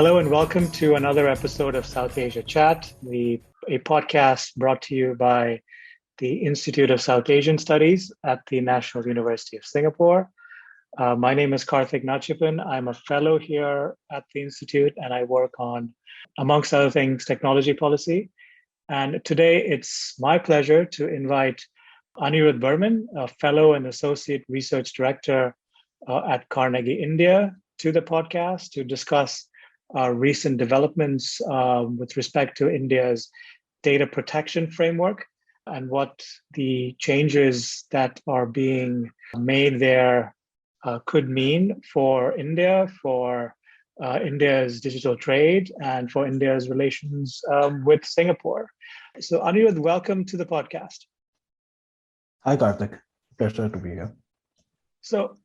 Hello and welcome to another episode of South Asia Chat, a podcast brought to you by the Institute of South Asian Studies at the National University of Singapore. My name is Karthik Nachiappan. I'm a fellow here at the Institute and I work on, amongst other things, technology policy. And today it's my pleasure to invite Anirudh Burman, a fellow and associate research director at Carnegie India, to the podcast to discuss recent developments with respect to India's data protection framework and what the changes that are being made there could mean for India, for India's digital trade, and for India's relations with Singapore. So Anirudh, welcome to the podcast. Hi, Karthik. Pleasure to be here. So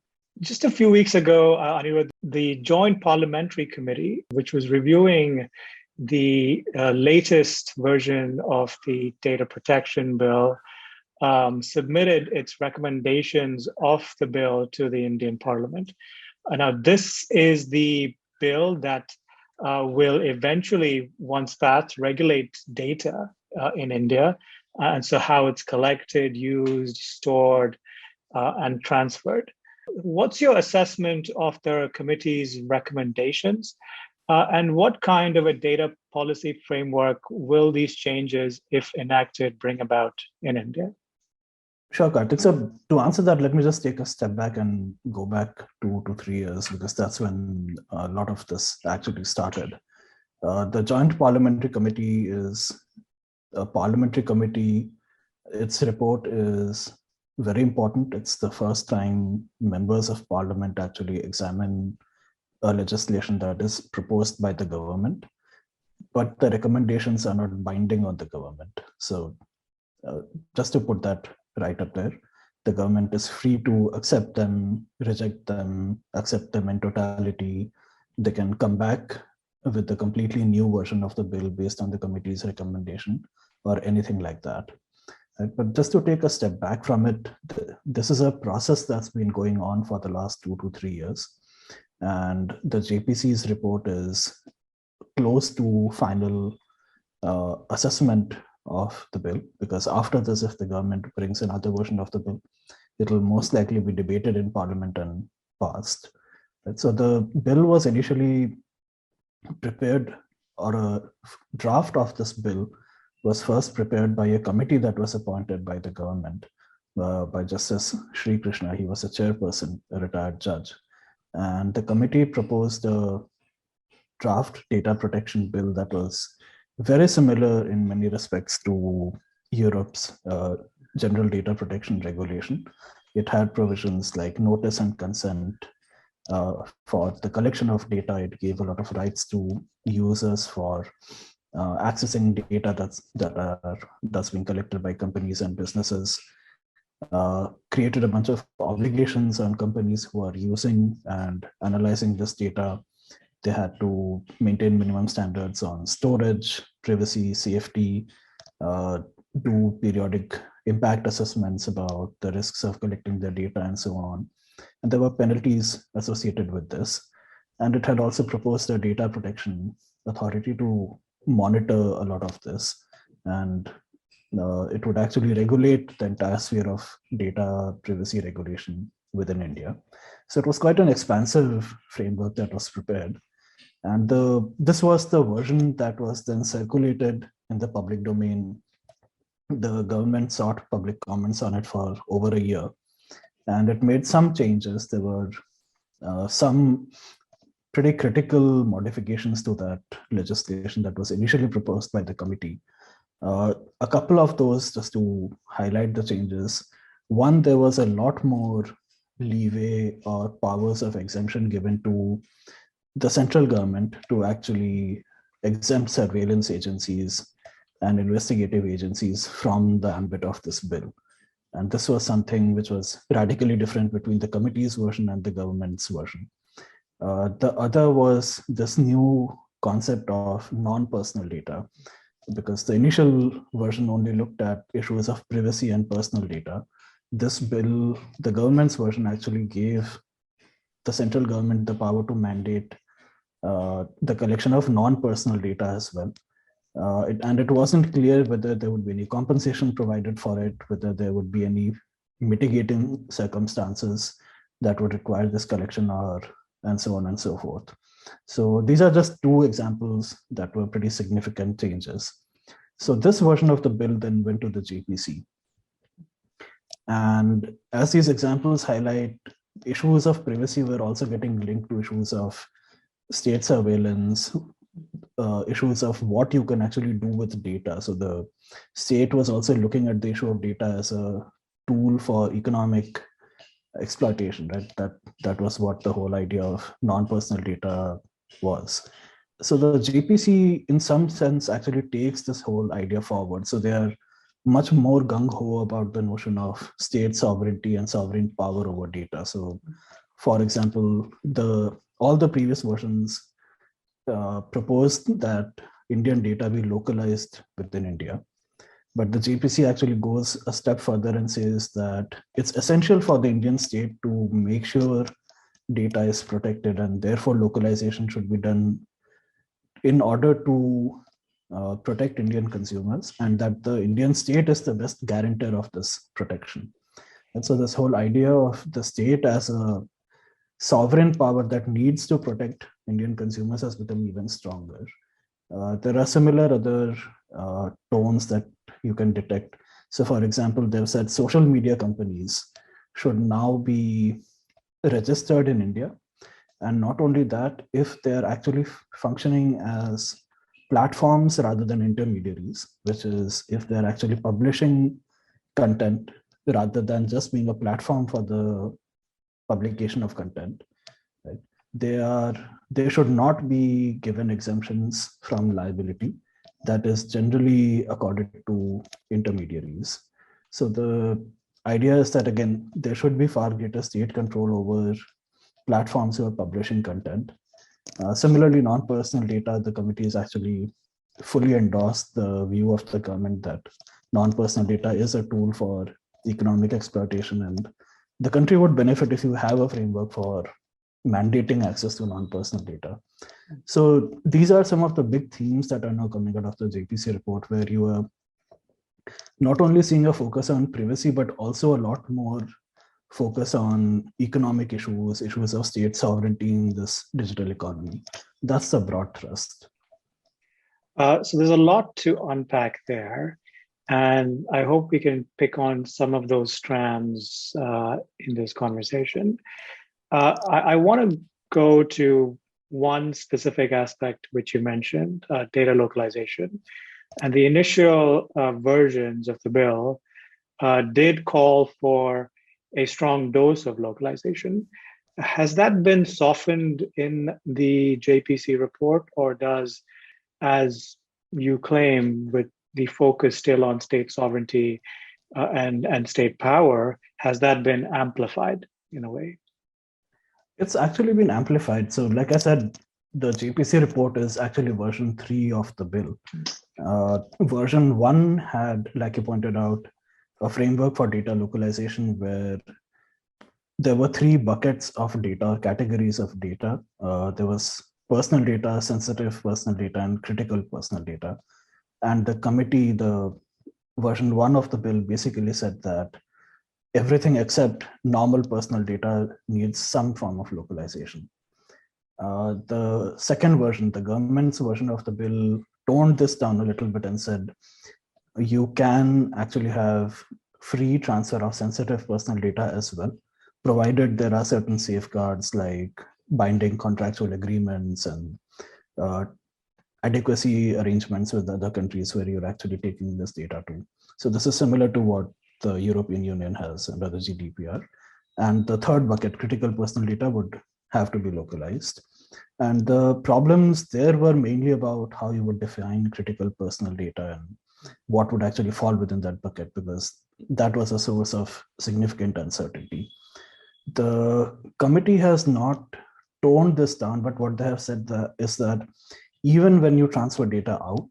just a few weeks ago, Anirudh, the Joint Parliamentary Committee, which was reviewing the latest version of the Data Protection Bill, submitted its recommendations of the bill to the Indian Parliament. Now, this is the bill that will eventually, once passed, regulate data in India, and so how it's collected, used, stored, and transferred. What's your assessment of the committee's recommendations? And what kind of a data policy framework will these changes, if enacted, bring about in India? Sure, Karthik. So to answer that, let me just take a step back and go back 2 to 3 years, because that's when a lot of this actually started. The Joint Parliamentary Committee is a parliamentary committee. Its report is very important. It's the first time members of parliament actually examine a legislation that is proposed by the government, but the recommendations are not binding on the government. So just to put that right up there, the government is free to accept them, reject them, accept them in totality. They can come back with a completely new version of the bill based on the committee's recommendation or anything like that. But just to take a step back from it, this is a process that's been going on for the last 2 to 3 years. And the JPC's report is close to final assessment of the bill, because after this, if the government brings another version of the bill, it will most likely be debated in Parliament and passed. So the bill was initially prepared, or a draft of this bill was first prepared by a committee that was appointed by the government, by Justice Sri Krishna. He was a chairperson, a retired judge. And the committee proposed a draft data protection bill that was very similar in many respects to Europe's general data protection regulation. It had provisions like notice and consent for the collection of data. It gave a lot of rights to users for accessing data that's being collected by companies and businesses, created a bunch of obligations on companies who are using and analyzing this data. They had to maintain minimum standards on storage, privacy, safety, do periodic impact assessments about the risks of collecting their data and so on. And there were penalties associated with this. And it had also proposed a data protection authority to monitor a lot of this, and it would actually regulate the entire sphere of data privacy regulation within India. So it was quite an expansive framework that was prepared, and this was the version that was then circulated in the public domain. The government sought public comments on it for over a year, and it made some changes. There were some pretty critical modifications to that legislation that was initially proposed by the committee. A couple of those, just to highlight the changes. One, there was a lot more leeway or powers of exemption given to the central government to actually exempt surveillance agencies and investigative agencies from the ambit of this bill. And this was something which was radically different between the committee's version and the government's version. The other was this new concept of non-personal data, because the initial version only looked at issues of privacy and personal data. This bill, the government's version, actually gave the central government the power to mandate the collection of non-personal data as well. And it wasn't clear whether there would be any compensation provided for it, whether there would be any mitigating circumstances that would require this collection, or and so on and so forth. So these are just two examples that were pretty significant changes. So this version of the bill then went to the JPC. And as these examples highlight, issues of privacy were also getting linked to issues of state surveillance, issues of what you can actually do with data. So the state was also looking at the issue of data as a tool for economic exploitation, right? That was what the whole idea of non-personal data was. So the JPC, in some sense, actually takes this whole idea forward. So they are much more gung-ho about the notion of state sovereignty and sovereign power over data. So, for example, all the previous versions proposed that Indian data be localized within India. But the JPC actually goes a step further and says that it's essential for the Indian state to make sure data is protected, and therefore localization should be done in order to protect Indian consumers, and that the Indian state is the best guarantor of this protection. And so this whole idea of the state as a sovereign power that needs to protect Indian consumers has become even stronger. There are similar other tones that you can detect. So for example, they've said social media companies should now be registered in India. And not only that, if they're actually functioning as platforms rather than intermediaries, which is if they're actually publishing content rather than just being a platform for the publication of content, right? They should not be given exemptions from liability that is generally accorded to intermediaries. So the idea is that, again, there should be far greater state control over platforms who are publishing content. Similarly, non-personal data, the committee has actually fully endorsed the view of the government that non-personal data is a tool for economic exploitation, and the country would benefit if you have a framework for mandating access to non-personal data. So these are some of the big themes that are now coming out of the JPC report, where you are not only seeing a focus on privacy, but also a lot more focus on economic issues of state sovereignty in this digital economy. That's the broad thrust. So there's a lot to unpack there. And I hope we can pick on some of those strands in this conversation. I want to go to one specific aspect which you mentioned, data localization. And the initial versions of the bill did call for a strong dose of localization. Has that been softened in the JPC report, or does, as you claim, with the focus still on state sovereignty and state power, has that been amplified in a way? It's actually been amplified. So like I said, the JPC report is actually version 3 of the bill. Version 1 had, like you pointed out, a framework for data localization where there were 3 buckets of data, categories of data. There was personal data, sensitive personal data, and critical personal data. And the committee, the version 1 of the bill basically said that everything except normal personal data needs some form of localization. The second version, the government's version of the bill, toned this down a little bit and said, you can actually have free transfer of sensitive personal data as well, provided there are certain safeguards like binding contractual agreements and adequacy arrangements with other countries where you're actually taking this data to. So this is similar to what the European Union has under the GDPR. And the third bucket, critical personal data, would have to be localized. And the problems there were mainly about how you would define critical personal data and what would actually fall within that bucket, because that was a source of significant uncertainty. The committee has not toned this down, but what they have said is that even when you transfer data out,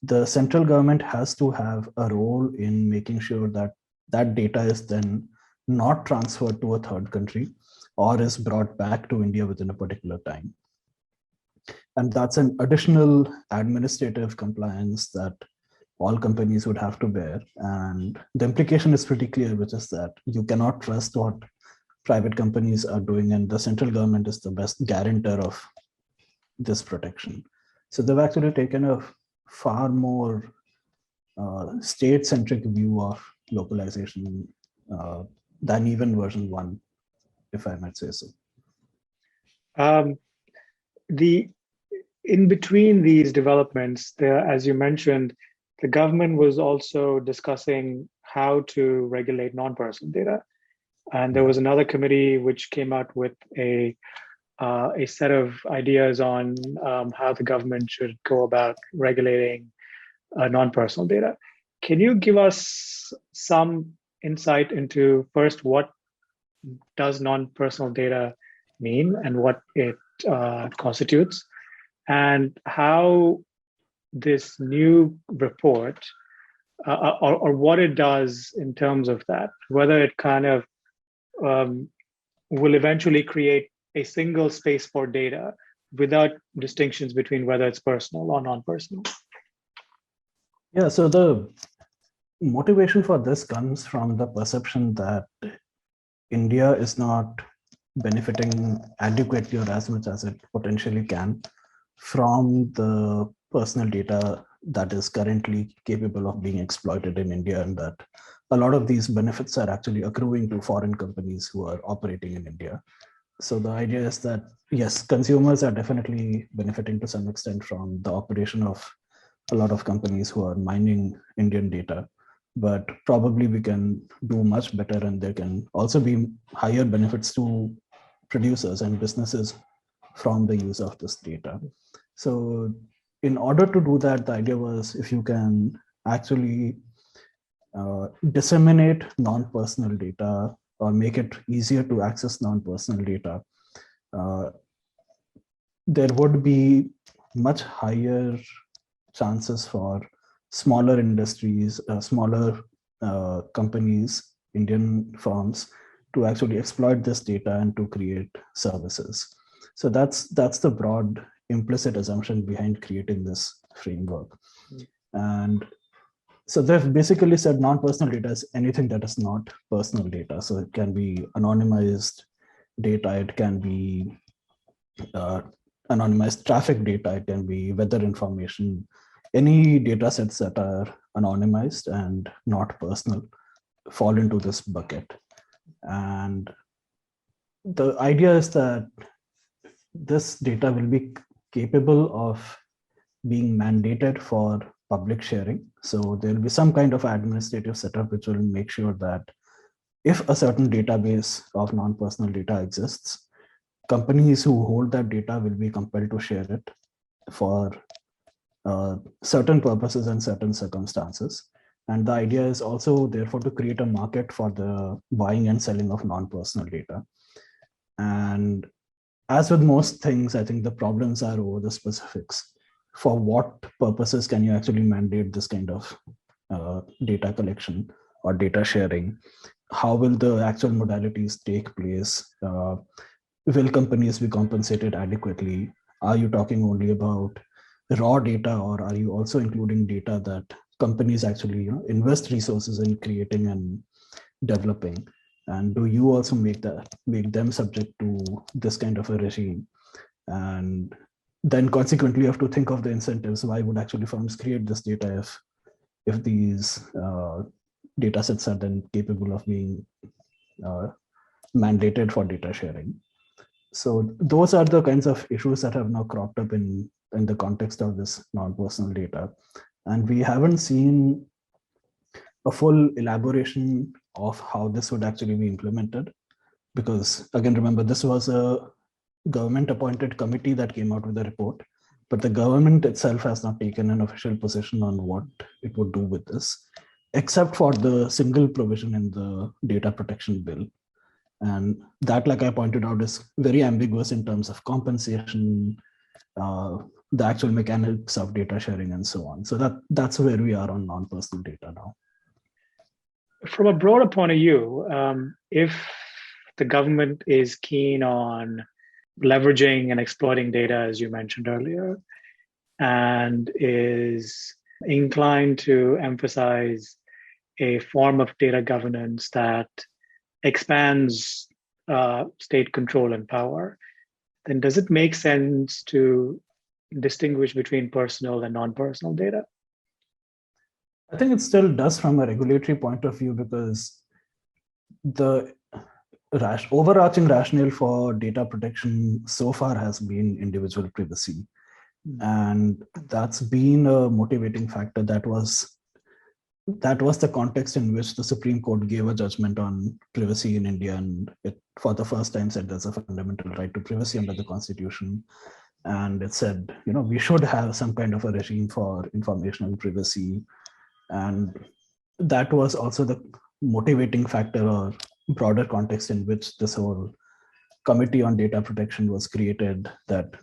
the central government has to have a role in making sure that that data is then not transferred to a third country or is brought back to India within a particular time. And that's an additional administrative compliance that all companies would have to bear. And the implication is pretty clear, which is that you cannot trust what private companies are doing, and the central government is the best guarantor of this protection. So they've actually taken a far more state-centric view of localization than even version 1, if I might say so. In between these developments, as you mentioned, the government was also discussing how to regulate non-personal data. And there was another committee which came out with a set of ideas on how the government should go about regulating non-personal data. Can you give us some insight into, first, what does non-personal data mean and what it constitutes, and how this new report or what it does in terms of that, whether it kind of will eventually create a single space for data without distinctions between whether it's personal or non-personal? Yeah, so the motivation for this comes from the perception that India is not benefiting adequately or as much as it potentially can from the personal data that is currently capable of being exploited in India, and that a lot of these benefits are actually accruing to foreign companies who are operating in India. So the idea is that, yes, consumers are definitely benefiting to some extent from the operation of a lot of companies who are mining Indian data, but probably we can do much better, and there can also be higher benefits to producers and businesses from the use of this data. So in order to do that, the idea was, if you can actually disseminate non-personal data or make it easier to access non-personal data, there would be much higher chances for smaller industries, smaller companies, Indian firms, to actually exploit this data and to create services. So that's the broad implicit assumption behind creating this framework. And so they've basically said non-personal data is anything that is not personal data. So it can be anonymized data, it can be anonymized traffic data, it can be weather information, any data sets that are anonymized and not personal fall into this bucket. And the idea is that this data will be capable of being mandated for public sharing. So there will be some kind of administrative setup which will make sure that if a certain database of non-personal data exists, companies who hold that data will be compelled to share it for certain purposes and certain circumstances. And the idea is also, therefore, to create a market for the buying and selling of non-personal data. And as with most things, I think the problems are over the specifics. For what purposes can you actually mandate this kind of data collection or data sharing? How will the actual modalities take place? Will companies be compensated adequately? Are you talking only about raw data, or are you also including data that companies actually invest resources in creating and developing? And do you also make them subject to this kind of a regime? And then consequently, you have to think of the incentives. Why would actually firms create this data if these data sets are then capable of being mandated for data sharing? So those are the kinds of issues that have now cropped up in the context of this non-personal data. And we haven't seen a full elaboration of how this would actually be implemented. Because again, remember, this was a government appointed committee that came out with a report, but the government itself has not taken an official position on what it would do with this, except for the single provision in the data protection bill. And that, like I pointed out, is very ambiguous in terms of compensation, the actual mechanics of data sharing, and so on. So that's where we are on non-personal data now. From a broader point of view, if the government is keen on leveraging and exploiting data, as you mentioned earlier, and is inclined to emphasize a form of data governance that expands state control and power, then does it make sense to distinguish between personal and non-personal data? I think it still does from a regulatory point of view, because the overarching rationale for data protection so far has been individual privacy. And that's been a motivating factor. That was the context in which the Supreme Court gave a judgment on privacy in India, and it for the first time said there's a fundamental right to privacy under the Constitution. And it said, we should have some kind of a regime for informational privacy. And that was also the motivating factor or broader context in which this whole Committee on Data Protection was created that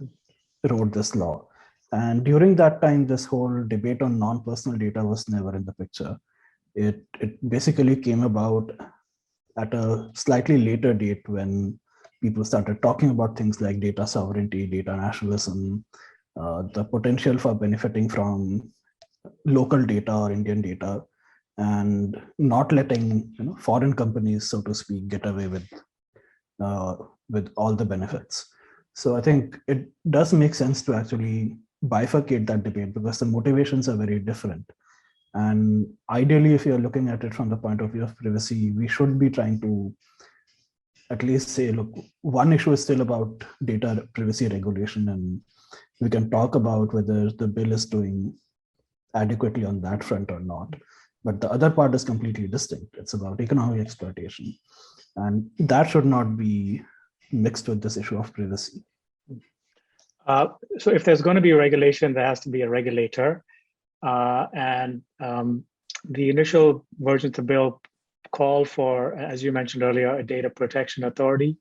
wrote this law. And during that time, this whole debate on non-personal data was never in the picture. It basically came about at a slightly later date when people started talking about things like data sovereignty, data nationalism, the potential for benefiting from local data or Indian data, and not letting foreign companies, so to speak, get away with all the benefits. So I think it does make sense to actually bifurcate that debate, because the motivations are very different. And ideally, if you're looking at it from the point of view of privacy, we should be trying to at least say, look, one issue is still about data privacy regulation, and we can talk about whether the bill is doing adequately on that front or not. But the other part is completely distinct. It's about economic exploitation. And that should not be mixed with this issue of privacy. So if there's going to be a regulation, there has to be a regulator. And the initial version of the bill called for, as you mentioned earlier, a data protection authority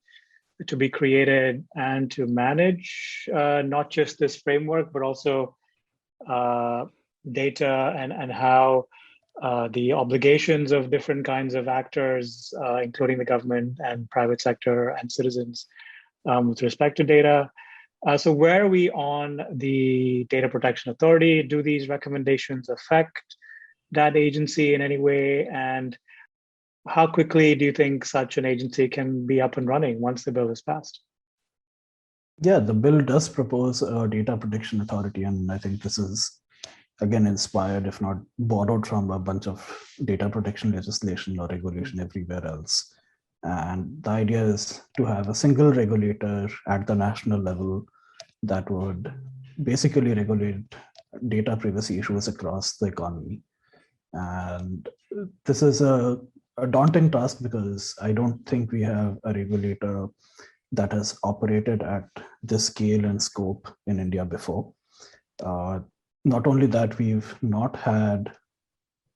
to be created and to manage not just this framework, but also data and how the obligations of different kinds of actors, including the government and private sector and citizens with respect to data. So where are we on the Data Protection Authority? Do these recommendations affect that agency in any way? And how quickly do you think such an agency can be up and running once the bill is passed? Yeah, the bill does propose a Data Protection Authority, and I think this is, again, inspired, if not borrowed, from a bunch of data protection legislation or regulation everywhere else. And the idea is to have a single regulator at the national level that would basically regulate data privacy issues across the economy. And this is a daunting task, because I don't think we have a regulator that has operated at this scale and scope in India before. Not only that, we've not had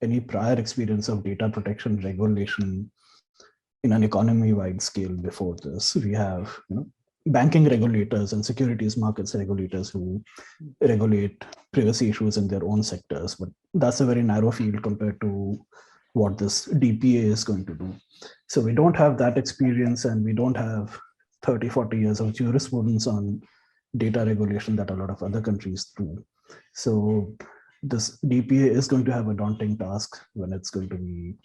any prior experience of data protection regulation in an economy-wide scale before this. We have banking regulators and securities markets regulators who regulate privacy issues in their own sectors, but that's a very narrow field compared to what this DPA is going to do. So we don't have that experience, and we don't have 30, 40 years of jurisprudence on data regulation that a lot of other countries do. So this DPA is going to have a daunting task when it's going to be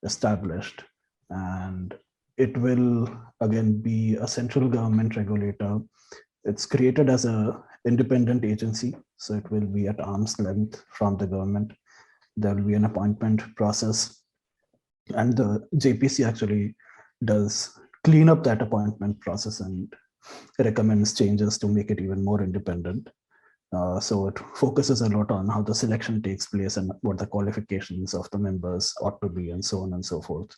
established. And it will, again, be a central government regulator. It's created as an independent agency, so it will be at arm's length from the government. There will be an appointment process. And the JPC actually does clean up that appointment process and recommends changes to make it even more independent. So it focuses a lot on how the selection takes place and what the qualifications of the members ought to be, and so on and so forth.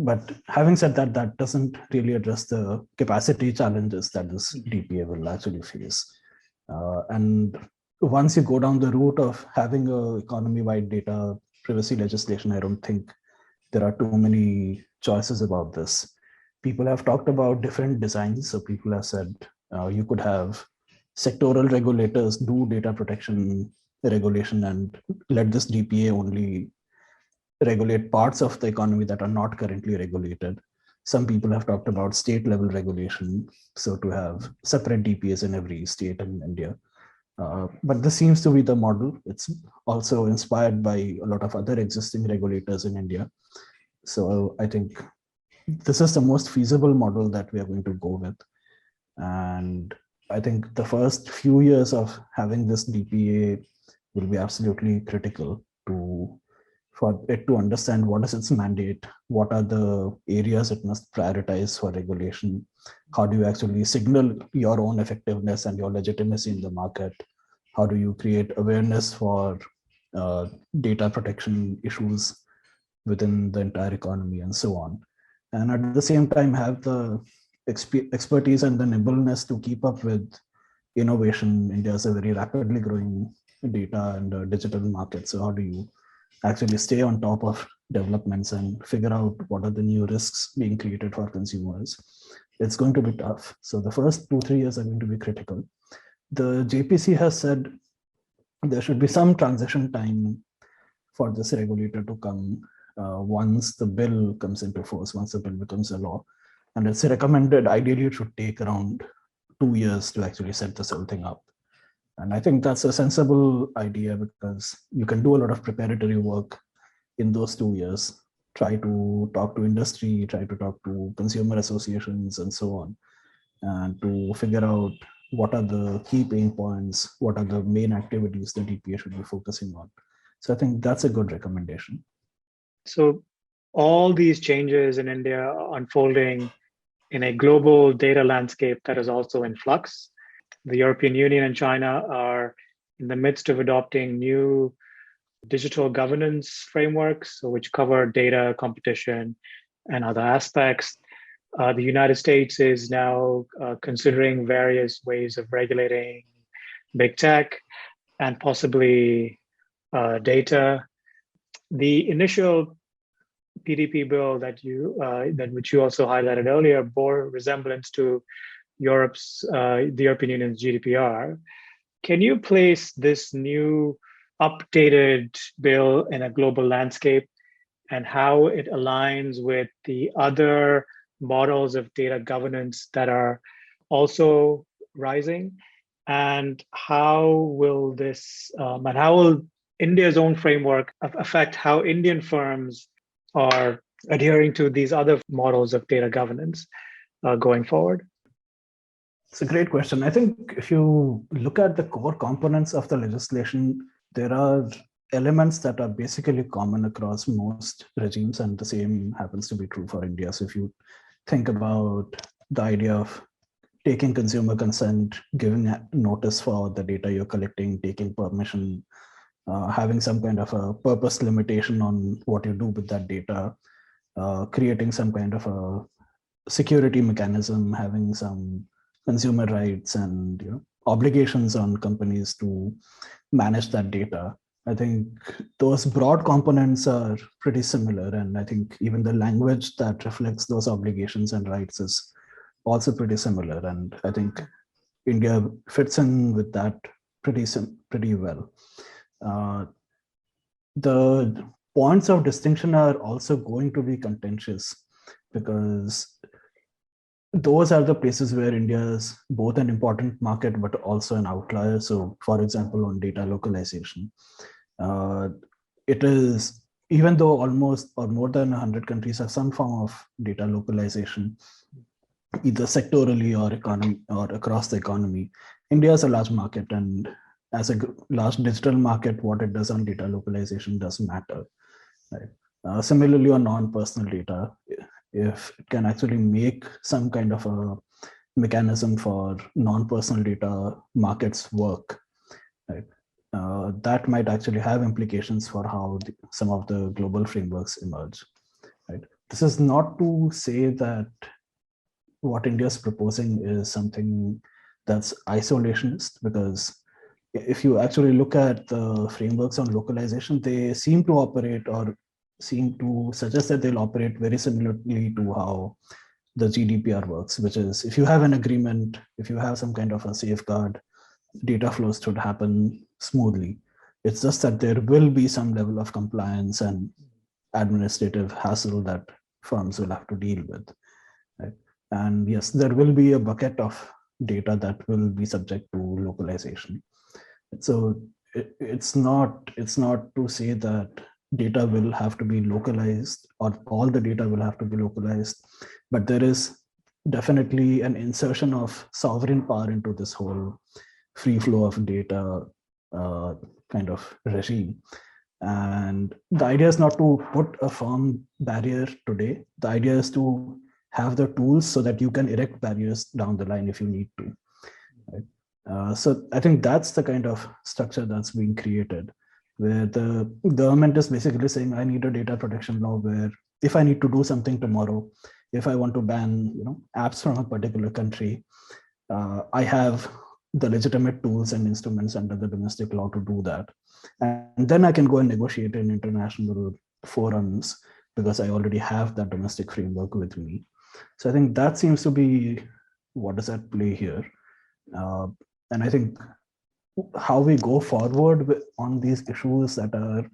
But having said that, that doesn't really address the capacity challenges that this DPA will actually face. And once you go down the route of having a economy-wide data privacy legislation, I don't think there are too many choices about this. People have talked about different designs. So people have said you could have sectoral regulators do data protection regulation and let this DPA only regulate parts of the economy that are not currently regulated. Some people have talked about state level regulation, so to have separate DPAs in every state in India. But this seems to be the model. It's also inspired by a lot of other existing regulators in India. So I think this is the most feasible model that we are going to go with. And I think the first few years of having this DPA will be absolutely critical for it to understand what is its mandate, what are the areas it must prioritize for regulation, how do you actually signal your own effectiveness and your legitimacy in the market, how do you create awareness for data protection issues within the entire economy, and so on. And at the same time, have the expertise and the nimbleness to keep up with innovation. India is a very rapidly growing data and digital market. So how do you actually stay on top of developments and figure out what are the new risks being created for consumers? It's going to be tough. So the first 2-3 years are going to be critical. The JPC has said there should be some transition time for this regulator to come once the bill comes into force, once the bill becomes a law. And it's recommended, ideally, it should take around 2 years to actually set this whole thing up. And I think that's a sensible idea because you can do a lot of preparatory work in those 2 years, try to talk to industry, try to talk to consumer associations and so on, and to figure out what are the key pain points, what are the main activities the DPA should be focusing on. So I think that's a good recommendation. So all these changes in India are unfolding in a global data landscape that is also in flux. The European Union and China are in the midst of adopting new digital governance frameworks, which cover data, competition, and other aspects. The United States is now considering various ways of regulating big tech and possibly data. The initial PDP bill which you also highlighted earlier bore resemblance to the European Union's GDPR. Can you place this new updated bill in a global landscape and how it aligns with the other models of data governance that are also rising? And how will India's own framework affect how Indian firms are adhering to these other models of data governance going forward? It's a great question. I think if you look at the core components of the legislation, there are elements that are basically common across most regimes, and the same happens to be true for India. So if you think about the idea of taking consumer consent, giving notice for the data you're collecting, taking permission, having some kind of a purpose limitation on what you do with that data, creating some kind of a security mechanism, having some consumer rights and obligations on companies to manage that data. I think those broad components are pretty similar, and I think even the language that reflects those obligations and rights is also pretty similar. And I think India fits in with that pretty well. The points of distinction are also going to be contentious because those are the places where India is both an important market but also an outlier. So, for example, on data localization, it is, even though almost or more than 100 countries have some form of data localization, either sectorally or across the economy, India is a large market, and as a large digital market, what it does on data localization does matter. Right? Similarly, on non-personal data, if it can actually make some kind of a mechanism for non-personal data markets work, right? That might actually have implications for how some of the global frameworks emerge. Right? This is not to say that what India is proposing is something that's isolationist, because if you actually look at the frameworks on localization, they seem to operate or seem to suggest that they'll operate very similarly to how the GDPR works, which is if you have an agreement, if you have some kind of a safeguard, data flows should happen smoothly. It's just that there will be some level of compliance and administrative hassle that firms will have to deal with. right? And yes, there will be a bucket of data that will be subject to localization. So it's not to say that data will have to be localized or all the data will have to be localized, but there is definitely an insertion of sovereign power into this whole free flow of data kind of regime. And the idea is not to put a firm barrier today. The idea is to have the tools so that you can erect barriers down the line if you need to. Right? So I think that's the kind of structure that's being created, where the government is basically saying, I need a data protection law where if I need to do something tomorrow, if I want to ban apps from a particular country, I have the legitimate tools and instruments under the domestic law to do that. And then I can go and negotiate in international forums because I already have that domestic framework with me. So I think that seems to be what is at play here. And I think how we go forward on these issues that are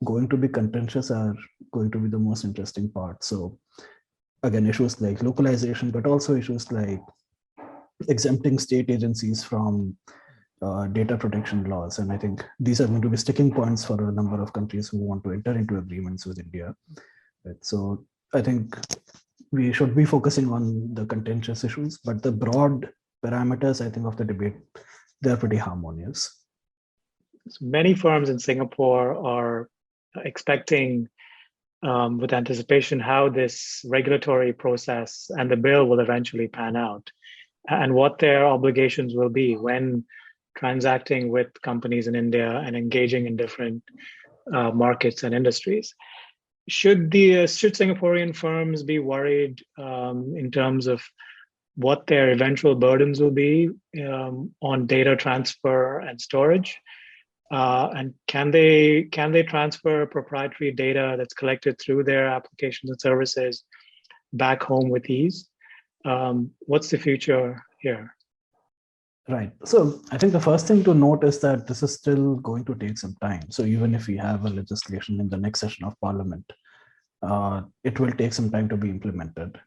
going to be contentious are going to be the most interesting part. So again, issues like localization, but also issues like exempting state agencies from data protection laws. And I think these are going to be sticking points for a number of countries who want to enter into agreements with India. Right? So I think we should be focusing on the contentious issues, but the broad parameters, I think, of the debate, they're pretty harmonious. So many firms in Singapore are expecting with anticipation how this regulatory process and the bill will eventually pan out and what their obligations will be when transacting with companies in India and engaging in different markets and industries. Should Singaporean firms be worried in terms of what their eventual burdens will be on data transfer and storage? And can they transfer proprietary data that's collected through their applications and services back home with ease? What's the future here? Right. So I think the first thing to note is that this is still going to take some time. So even if we have a legislation in the next session of Parliament, it will take some time to be implemented.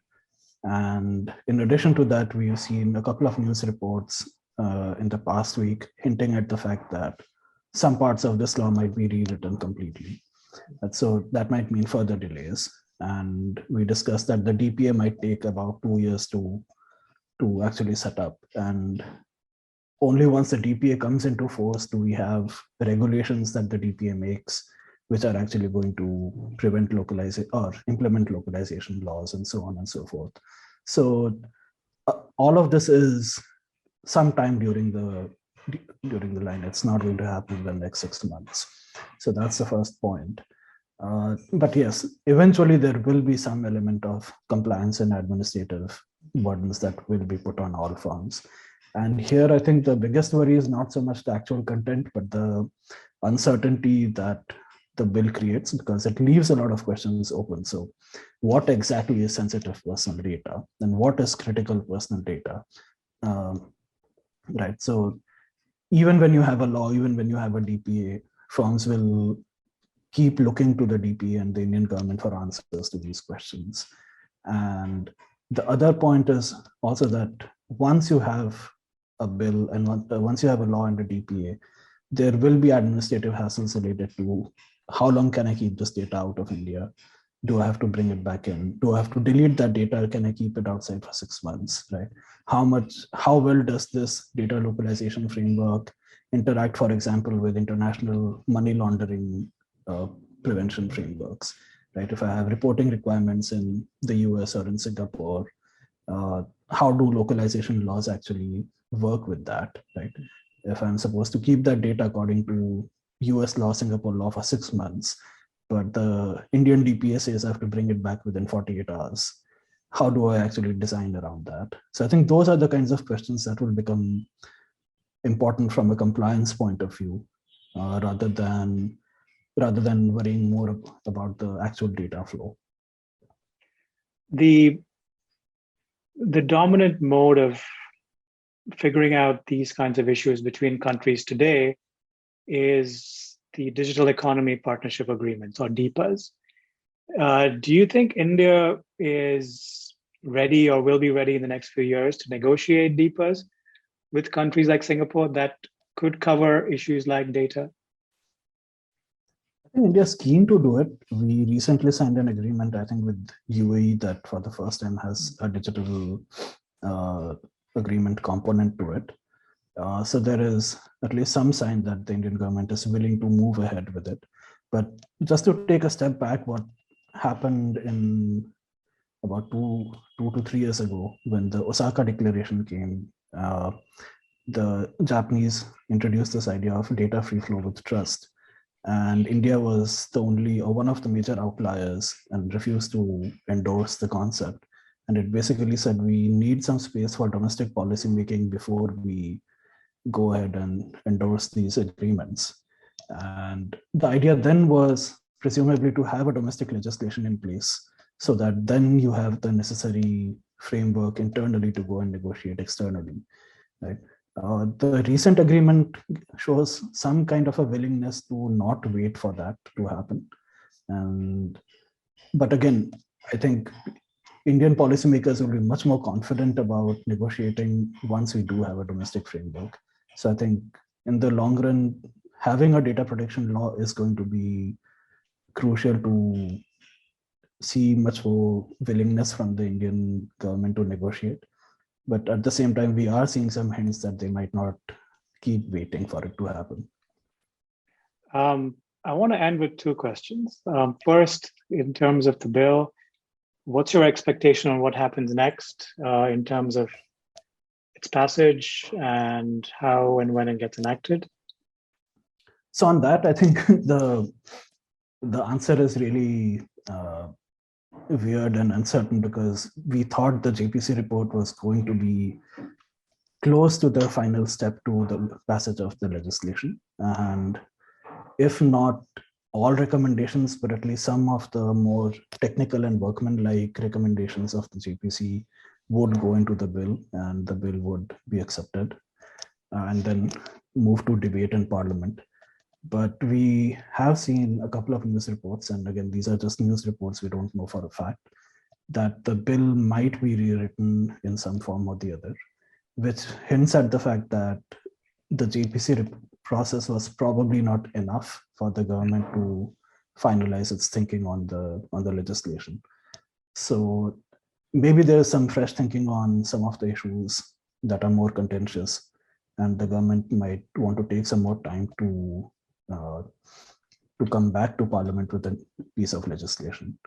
And in addition to that, we've seen a couple of news reports in the past week hinting at the fact that some parts of this law might be rewritten completely. And so that might mean further delays. And we discussed that the DPA might take about 2 years to actually set up. And only once the DPA comes into force do we have regulations that the DPA makes, which are actually going to prevent localization or implement localization laws and so on and so forth. So all of this is sometime during the line. It's not going to happen in the next 6 months. So that's the first point. But yes, eventually there will be some element of compliance and administrative burdens that will be put on all firms. And here, I think the biggest worry is not so much the actual content, but the uncertainty that the bill creates, because it leaves a lot of questions open. So what exactly is sensitive personal data and what is critical personal data? Right. So even when you have a law, even when you have a DPA, firms will keep looking to the DPA and the Indian government for answers to these questions. And the other point is also that once you have a bill and once you have a law and a DPA, there will be administrative hassles related to how long can I keep this data out of India? Do I have to bring it back in? Do I have to delete that data? Can I keep it outside for 6 months? Right? How well does this data localization framework interact, for example, with international money laundering prevention frameworks? Right? If I have reporting requirements in the US or in Singapore, how do localization laws actually work with that? Right? If I'm supposed to keep that data according to US law, Singapore law for 6 months, but the Indian DPA says I have to bring it back within 48 hours. How do I actually design around that? So I think those are the kinds of questions that will become important from a compliance point of view, rather than worrying more about the actual data flow. The dominant mode of figuring out these kinds of issues between countries today is the Digital Economy Partnership Agreements, or DEPAs. Do you think India is ready or will be ready in the next few years to negotiate DPAs with countries like Singapore that could cover issues like data? I think India is keen to do it. We recently signed an agreement, I think, with UAE that for the first time has a digital agreement component to it. So there is at least some sign that the Indian government is willing to move ahead with it. But just to take a step back, what happened in about two to 3 years ago when the Osaka Declaration came, the Japanese introduced this idea of data free flow with trust. And India was the only or one of the major outliers and refused to endorse the concept. And it basically said we need some space for domestic policy making before we go ahead and endorse these agreements. And the idea then was presumably to have a domestic legislation in place so that then you have the necessary framework internally to go and negotiate externally, right? The recent agreement shows some kind of a willingness to not wait for that to happen. But again, I think Indian policymakers will be much more confident about negotiating once we do have a domestic framework. So I think in the long run, having a data protection law is going to be crucial to see much more willingness from the Indian government to negotiate. But at the same time, we are seeing some hints that they might not keep waiting for it to happen. I want to end with two questions. First, in terms of the bill, what's your expectation on what happens next in terms of its passage and how and when it gets enacted? So on that, I think the answer is really weird and uncertain because we thought the JPC report was going to be close to the final step to the passage of the legislation. And if not all recommendations, but at least some of the more technical and workmanlike recommendations of the JPC would go into the bill and the bill would be accepted and then move to debate in Parliament. But we have seen a couple of news reports, and again, these are just news reports, we don't know for a fact, that the bill might be rewritten in some form or the other, which hints at the fact that the JPC process was probably not enough for the government to finalize its thinking on the legislation. So maybe there is some fresh thinking on some of the issues that are more contentious, and the government might want to take some more time to come back to Parliament with a piece of legislation.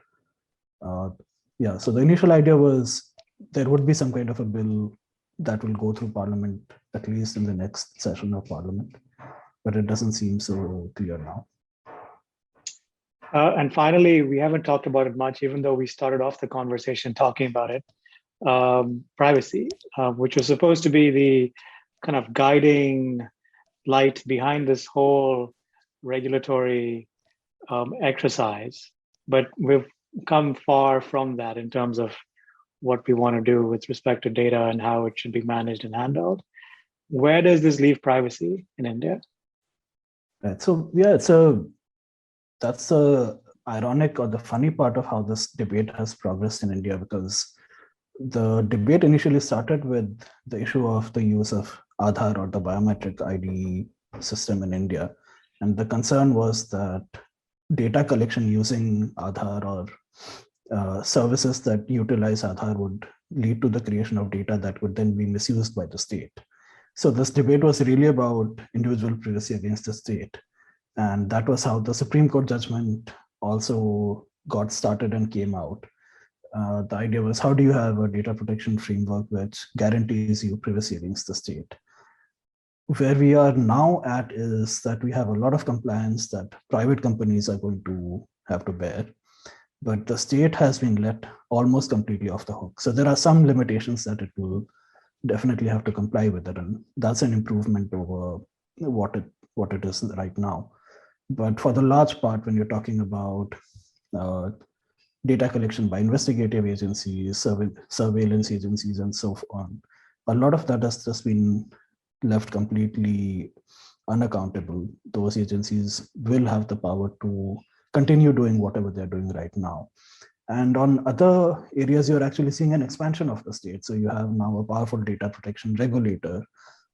Yeah, so the initial idea was there would be some kind of a bill that will go through Parliament, at least in the next session of Parliament, but it doesn't seem so clear now. And finally, we haven't talked about it much, even though we started off the conversation talking about it. Privacy, which was supposed to be the kind of guiding light behind this whole regulatory exercise. But we've come far from that in terms of what we want to do with respect to data and how it should be managed and handled. Where does this leave privacy in India? Right. So yeah, that's the ironic or the funny part of how this debate has progressed in India, because the debate initially started with the issue of the use of Aadhaar or the biometric ID system in India. And the concern was that data collection using Aadhaar or services that utilize Aadhaar would lead to the creation of data that would then be misused by the state. So this debate was really about individual privacy against the state. And that was how the Supreme Court judgment also got started and came out. The idea was, how do you have a data protection framework which guarantees you privacy against the state? Where we are now at is that we have a lot of compliance that private companies are going to have to bear, but the state has been let almost completely off the hook. So there are some limitations that it will definitely have to comply with it, and that's an improvement over what it is right now. But for the large part, when you're talking about data collection by investigative agencies, surveillance agencies, and so on, a lot of that has just been left completely unaccountable. Those agencies will have the power to continue doing whatever they're doing right now. And on other areas, you're actually seeing an expansion of the state. So you have now a powerful data protection regulator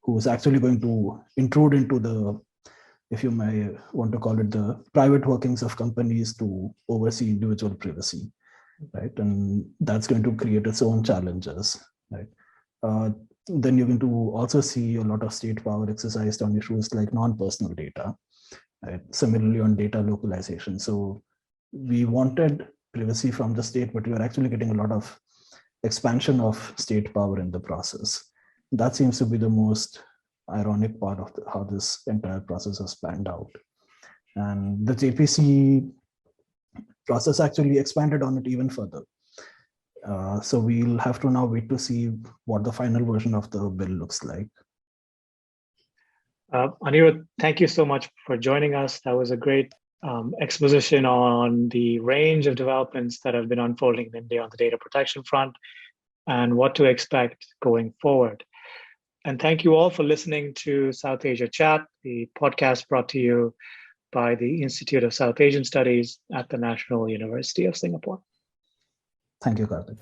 who is actually going to intrude into the, if you may want to call it, the private workings of companies to oversee individual privacy, right? And that's going to create its own challenges, right? Then you're going to also see a lot of state power exercised on issues like non-personal data, right? Similarly on data localization. So we wanted privacy from the state, but we are actually getting a lot of expansion of state power in the process. That seems to be the most ironic part of how this entire process has panned out. And the JPC process actually expanded on it even further. So we'll have to now wait to see what the final version of the bill looks like. Anirudh, thank you so much for joining us. That was a great exposition on the range of developments that have been unfolding in India on the data protection front and what to expect going forward. And thank you all for listening to South Asia Chat, the podcast brought to you by the Institute of South Asian Studies at the National University of Singapore. Thank you, Karthik.